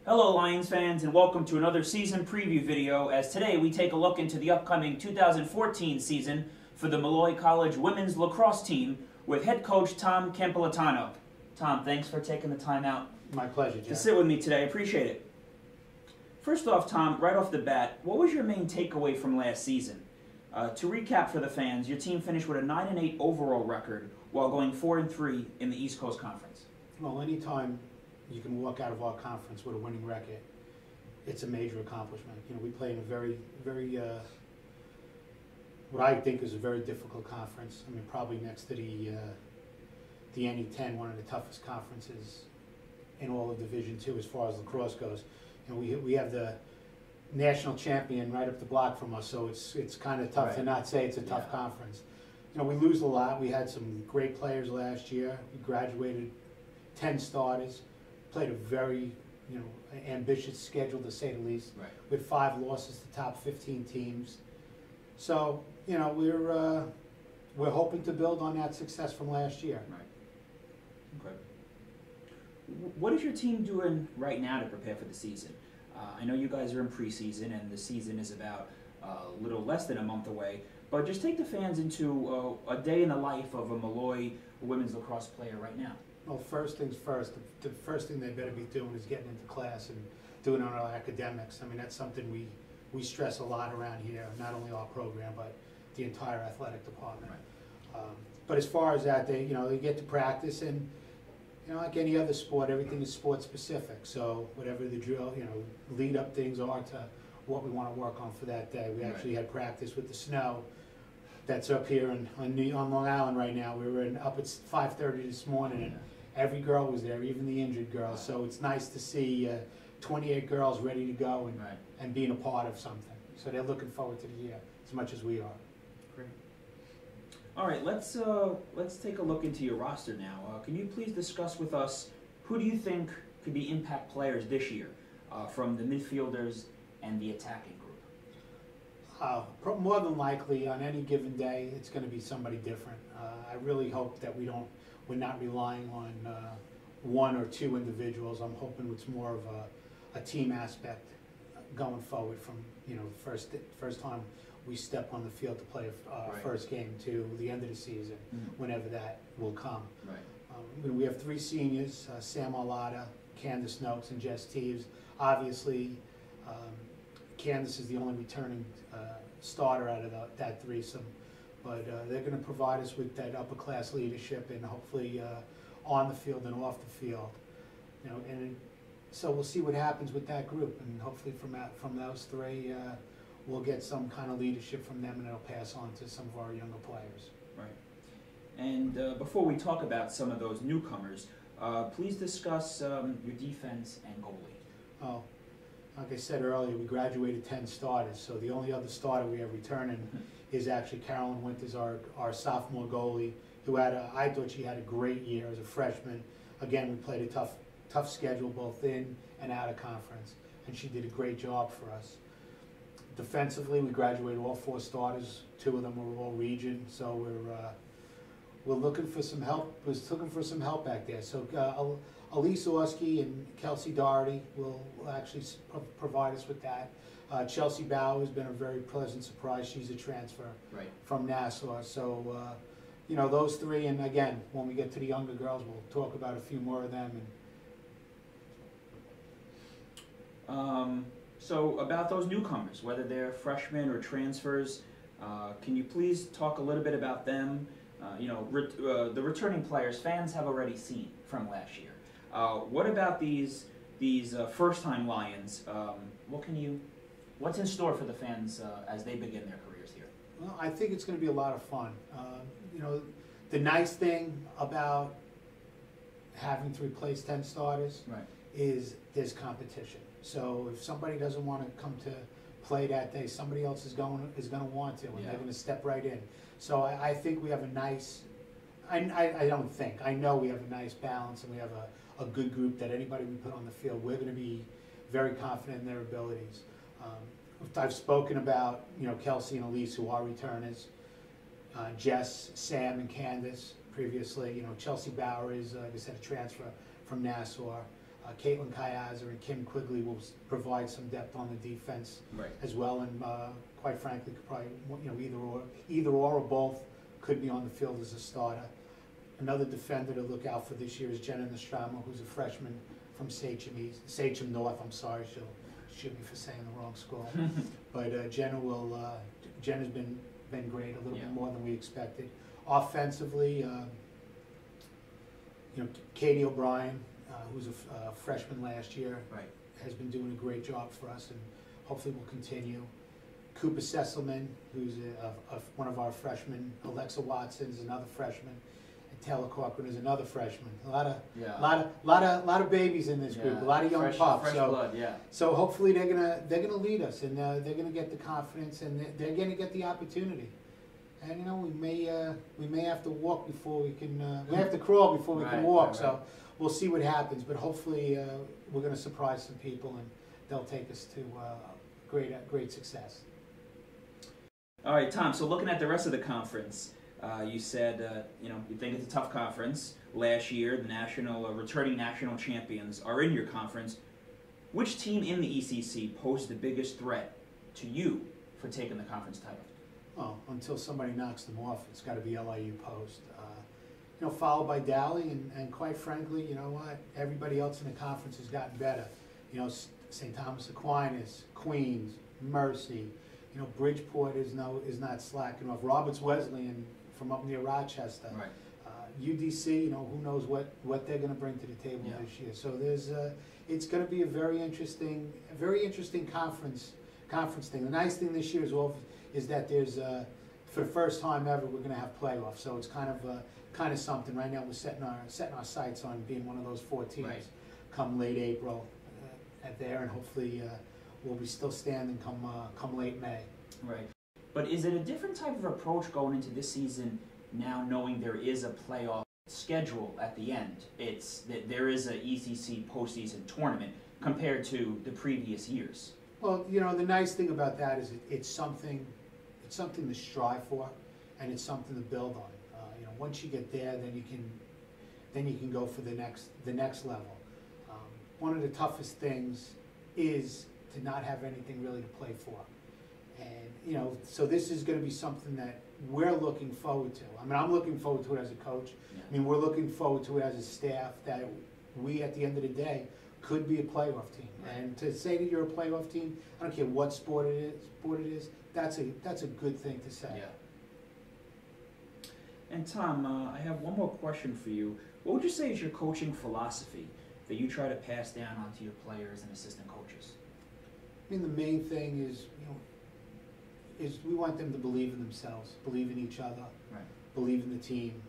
Hello Lions fans, and welcome to another season preview video, as today we take a look into the upcoming 2014 season for the Molloy College women's lacrosse team with head coach Tom Campolettano. Tom, thanks for taking the time out My pleasure, Jeff. to sit with me today. I appreciate it. First off, Tom, right off the bat, what was your main takeaway from last season? To recap for the fans, your team finished with a 9-8 overall record while going 4-3 in the East Coast Conference. Well, anytime you can walk out of our conference with a winning record, it's a major accomplishment. You know, we play in a very, what I think is a very difficult conference. I mean, probably next to the NE10, one of the toughest conferences in all of Division II as far as lacrosse goes. And we have the national champion right up the block from us, so it's kind of tough to not say it's a tough conference. You know, we lose a lot. We had some great players last year. We graduated 10 starters. Played a very, ambitious schedule to say the least. Right. With 5 losses to top 15 teams. So, we're hoping to build on that success from last year. Right. Okay. What is your team doing right now to prepare for the season? I know you guys are in preseason, and the season is about a little less than a month away. But just take the fans into a day in the life of a Molloy women's lacrosse player right now. Well, first things first, the first thing they better be doing is getting into class and doing on our academics. I mean, that's something we stress a lot around here, not only our program, but the entire athletic department. Right. But as far as that, they get to practice, and like any other sport, everything is sport specific. So whatever the drill, lead up things are to what we want to work on for that day. We actually had practice with the snow that's up here on Long Island right now. We were up at 5:30 this morning, and every girl was there, even the injured girls. So it's nice to see 28 girls ready to go and being a part of something. So they're looking forward to the year as much as we are. Great. All right, let's take a look into your roster now. Can you please discuss with us who do you think could be impact players this year from the midfielders and the attacking group? More than likely, on any given day, it's going to be somebody different. I really hope that we're not relying on 1 or 2 individuals. I'm hoping it's more of a team aspect going forward from first time we step on the field to play our first game to the end of the season, whenever that will come. Right. We have 3 seniors: Sam Arlotta, Candace Noakes, and Jess Teves. Obviously, Candace is the only returning starter out of that threesome, but they're going to provide us with that upper class leadership, and hopefully on the field and off the field, and so we'll see what happens with that group, and hopefully from those 3 we'll get some kind of leadership from them, and it'll pass on to some of our younger players. Right. And before we talk about some of those newcomers, please discuss your defense and goalie. Oh. Like I said earlier, we graduated 10 starters, so the only other starter we have returning is actually Carolyn Winters, our sophomore goalie, who I thought she had a great year as a freshman. Again, we played a tough schedule both in and out of conference, and she did a great job for us. Defensively, we graduated all 4 starters. 2 of them were all region, so we're looking for some help. Looking for some help back there. So Elise Orsky and Kelsey Doherty will actually provide us with that. Chelsea Bauer has been a very pleasant surprise. She's a transfer from Nassau. So, those 3, and again, when we get to the younger girls, we'll talk about a few more of them. So about those newcomers, whether they're freshmen or transfers, can you please talk a little bit about them? The returning players fans have already seen from last year. What about these first-time Lions? What's in store for the fans as they begin their careers here? Well, I think it's going to be a lot of fun. The nice thing about having to replace 10 starters is there's competition. So if somebody doesn't want to come to play that day, somebody else is going to want to, and they're going to step right in. So I think we have a nice. I know we have a nice balance, and we have a good group that anybody we put on the field, we're going to be very confident in their abilities. I've spoken about Kelsey and Elise, who are returners. Jess, Sam, and Candace previously. Chelsea Bauer is, like I said, a transfer from Nassau. Caitlin Kayazar and Kim Quigley will provide some depth on the defense as well, and quite frankly, could probably, either or both could be on the field as a starter. Another defender to look out for this year is Jenna Nostramo, who's a freshman from Sachem North. I'm sorry, she'll shoot me for saying the wrong school, but Jenna's been great, a little bit more than we expected. Offensively, Katie O'Brien, who's a freshman last year, has been doing a great job for us, and hopefully will continue. Cooper Sesselman, who's one of our freshmen. Alexa Watson's another freshman, and Taylor Corcoran is another freshman. A lot of babies in this group, a lot of young pups. Fresh blood, so hopefully they're gonna lead us, and they're gonna get the confidence, and they're gonna get the opportunity. And we may have to walk before we can. We have to crawl before we can walk. So we'll see what happens. But hopefully we're going to surprise some people, and they'll take us to great success. All right, Tom. So looking at the rest of the conference, you said you think it's a tough conference. Last year, the returning national champions are in your conference. Which team in the ECC posed the biggest threat to you for taking the conference title? Well, until somebody knocks them off, it's got to be LIU Post. Followed by Dally, and quite frankly, you know what? Everybody else in the conference has gotten better. St. Thomas Aquinas, Queens, Mercy. Bridgeport is not slacking off. Roberts Wesleyan from up near Rochester. UDC, who knows what they're going to bring to the table this year. So it's going to be a very interesting conference thing. The nice thing this year is that there's for the first time ever we're going to have playoffs. So it's kind of something. Right now we're setting our sights on being one of those 4 teams come late April there, and hopefully we'll be still standing come late May. Right. But is it a different type of approach going into this season now, knowing there is a playoff schedule at the end? It's that there is an ECC postseason tournament compared to the previous years. Well, the nice thing about that is it's something to strive for, and it's something to build on. Once you get there, then you can go for the next level. One of the toughest things is to not have anything really to play for, and so this is going to be something that we're looking forward to. I mean, I'm looking forward to it as a coach. I mean, we're looking forward to it as a staff, that we, at the end of the day, could be a playoff team. And to say that you're a playoff team, I don't care what sport it is, that's a good thing to say. And Tom, I have one more question for you. What would you say is your coaching philosophy that you try to pass down onto your players and assistant coaches? I mean, the main thing is, we want them to believe in themselves, believe in each other, believe in the team.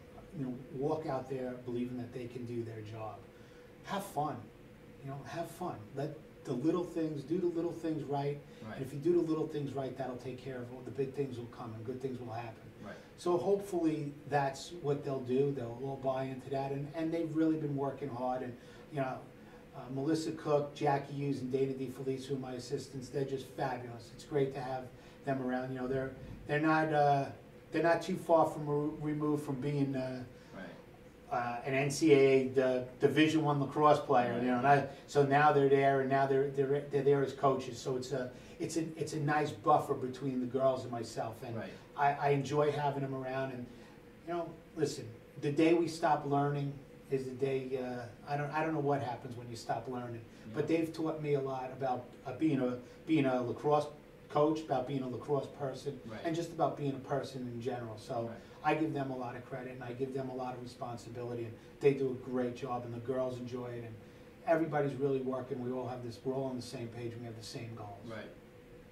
Walk out there believing that they can do their job. Have fun. Have fun. Let the little things, do the little things right. And if you do the little things right, that'll take care of it. The big things will come and good things will happen. So hopefully that's what they'll do. They'll all buy into that, and they've really been working hard. And Melissa Cook, Jackie Hughes, and Dana DeFelice, who are my assistants, they're just fabulous. It's great to have them around. They're not too far from removed from being an NCAA Division I lacrosse player. So now they're there, and now they're there as coaches. So it's a nice buffer between the girls and myself, and I enjoy having them around. And listen, the day we stop learning is the day I don't know what happens when you stop learning. But they've taught me a lot about being a lacrosse coach, about being a lacrosse person, and just about being a person in general. So I give them a lot of credit, and I give them a lot of responsibility, and they do a great job, and the girls enjoy it, and everybody's really working. We're all on the same page, and we have the same goals.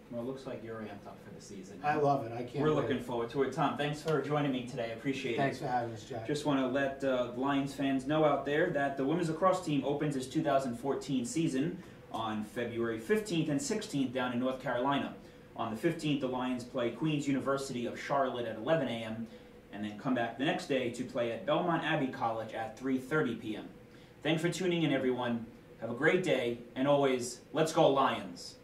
Well, it looks like you're amped up for the season. I love it. I can't We're wait. looking forward to it. Tom, thanks for joining me today. I appreciate it. Thanks for having us, Jack. Just want to let Lions fans know out there that the women's lacrosse team opens its 2014 season on February 15th and 16th down in North Carolina. On the 15th, the Lions play Queens University of Charlotte at 11 a.m. and then come back the next day to play at Belmont Abbey College at 3:30 p.m. Thanks for tuning in, everyone. Have a great day, and always, let's go Lions!